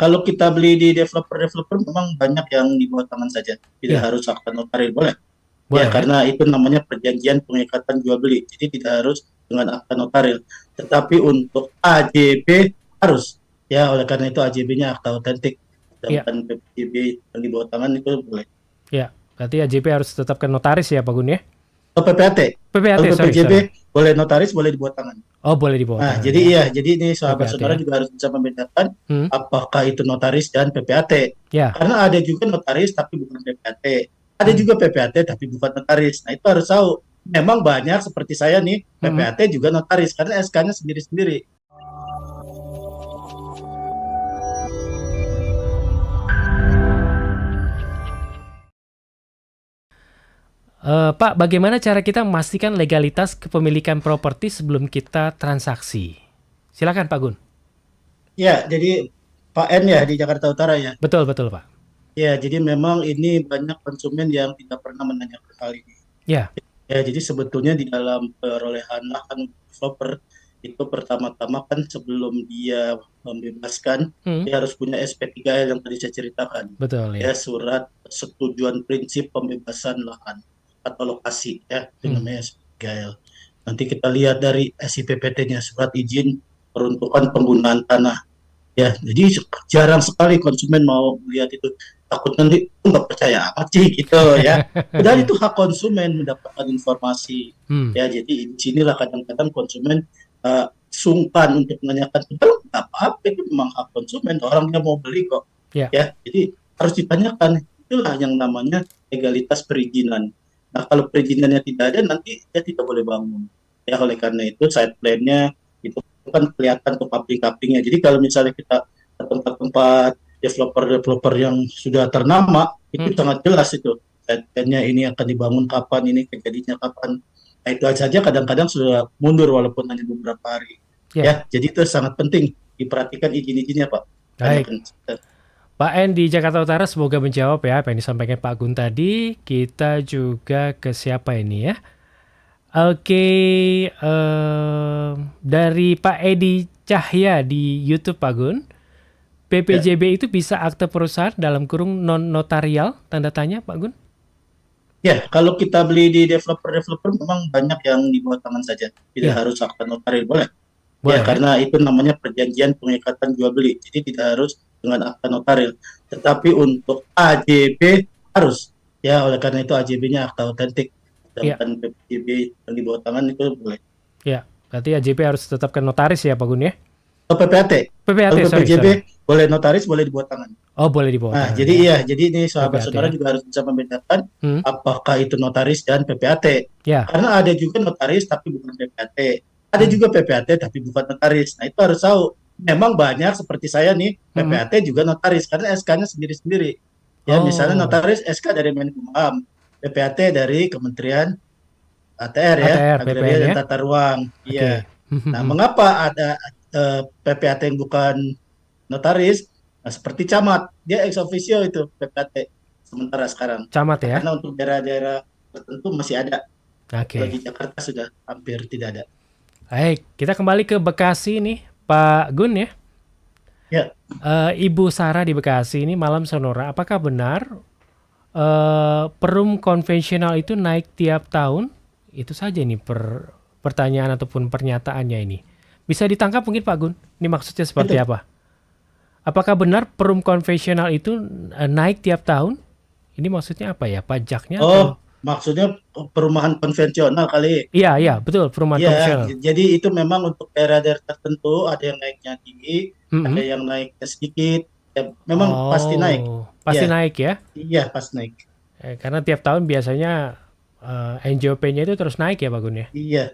kalau kita beli di developer memang banyak yang di bawah tangan saja, tidak Ya, harus akta notaris, boleh. Ya, boleh ya? karena itu namanya perjanjian pengikatan jual beli, jadi tidak harus dengan akta notaris. Tetapi untuk AJB harus, ya oleh karena itu AJB-nya akta otentik, Ya, sedangkan PPJB yang di bawah tangan itu boleh. ya. Berarti AJP harus tetap ke notaris ya Pak Gun ya? Oh, PPAT, kalau PPAT, sorry, PPJB sorry. boleh notaris, boleh di bawah tangan. Oh, boleh di bawah Nah, tangan jadi ya. iya, jadi ini sahabat PPAT saudara ya. juga harus bisa membedakan Hmm, apakah itu notaris dan PPAT. ya. Karena ada juga notaris tapi bukan PPAT. Ada Hmm, juga PPAT tapi bukan notaris. Nah, itu harus tahu. Memang banyak seperti saya nih, hmm. PPAT juga notaris karena SK-nya sendiri-sendiri. Pak, bagaimana cara kita memastikan legalitas kepemilikan properti sebelum kita transaksi? Silakan Pak Gun. Ya, jadi Pak N ya di Jakarta Utara ya. Betul, betul Pak. Ya, jadi memang ini banyak konsumen yang tidak pernah menanyakan hal ini. Ya, Ya, jadi sebetulnya di dalam perolehan lahan developer itu pertama-tama kan sebelum dia membebaskan, hmm, dia harus punya SP3L yang tadi saya ceritakan. betul Ya, ya. surat persetujuan prinsip pembebasan lahan atau lokasi ya, itu Hmm, namanya SP3L. Nanti kita lihat dari SIPPT-nya, surat izin peruntukan penggunaan tanah. Ya, jadi jarang sekali konsumen mau melihat itu. Takut nanti nggak percaya apa sih gitu ya. Padahal ya. itu hak konsumen mendapatkan informasi. Hmm, Ya, jadi di sinilah kadang-kadang konsumen sungkan untuk menanyakan. Padahal nggak apa-apa, itu memang hak konsumen. Orang yang mau beli kok. ya. Ya, jadi harus ditanyakan. Itulah yang namanya legalitas perizinan. Nah, kalau perizinannya tidak ada, nanti dia tidak boleh bangun. Ya, oleh karena itu side plan-nya itu kan kelihatan tuh coupling-couplingnya. Jadi kalau misalnya kita ke tempat-tempat developer-developer yang sudah ternama, itu Hmm, sangat jelas itu. Side plan-nya ini akan dibangun kapan, ini kejadiannya kapan. Nah, itu saja kadang-kadang sudah mundur walaupun hanya beberapa hari. ya. Ya, jadi itu sangat penting diperhatikan izin-izinnya, Pak. Banyak Baik. kan. Pak N di Jakarta Utara semoga menjawab ya apa yang disampaikan Pak Gun tadi. Kita juga ke siapa ini ya? Oke, dari Pak Edi Cahya di YouTube Pak Gun. Ya, PPJB itu bisa akte perusahaan dalam kurung non notarial tanda tanya Pak Gun? ya, kalau kita beli di developer memang banyak yang di bawah tangan saja, tidak Ya, harus akta notaris, boleh. Ya, boleh ya? karena itu namanya perjanjian pengikatan jual beli, jadi tidak harus dengan akta notaris. Tetapi untuk AJB harus, ya oleh karena itu AJB-nya akta otentik, Ya, sedangkan PPJB yang di bawah tangan itu boleh. ya. Berarti AJP harus tetap ke notaris ya Pak Gun ya? Kalau PPAT, kalau PPAT, sorry, PPJB sorry. boleh notaris, boleh di bawah tangan. Oh, boleh di bawah Nah, tangan jadi ya. iya, jadi ini sahabat PPAT saudara ya. juga harus bisa membedakan Hmm, apakah itu notaris dan PPAT. ya. Karena ada juga notaris tapi bukan PPAT. Ada Hmm, juga PPAT tapi bukan notaris. Nah, itu harus tahu. Memang banyak seperti saya nih, hmm. PPAT juga notaris karena SK-nya sendiri-sendiri. Ya, misalnya Oh, notaris SK dari Menkumham, PPAT dari Kementerian ATR ya, ATR, Agraria PPN dan ya. Tata Ruang. Iya. Oke. Nah, mengapa ada PPAT yang bukan notaris? Nah, seperti camat, dia ex officio itu PPAT sementara sekarang. Camat Ya, ya. karena untuk daerah-daerah tertentu masih ada. Kalau Oke. di Jakarta sudah hampir tidak ada. Baik, kita kembali ke Bekasi nih, Pak Gun ya. Ya, Ibu Sarah di Bekasi ini Malam Sonora, apakah benar perum konvensional itu naik tiap tahun? Itu saja nih pertanyaan ataupun pernyataannya ini. Bisa ditangkap mungkin Pak Gun? Ini maksudnya seperti itu. apa? Apakah benar perum konvensional itu naik tiap tahun? Ini maksudnya apa ya? Pajaknya Oh, atau? maksudnya perumahan konvensional kali. Iya, iya, betul, perumahan Ya, konvensional. jadi itu memang untuk daerah-daerah tertentu ada yang naiknya tinggi, ada Mm-mm. yang naiknya sedikit. Ya, memang pasti naik. Oh, pasti Iya, naik ya? iya pas naik. Karena tiap tahun biasanya NJOP-nya itu terus naik ya Pak Gun ya? Iya.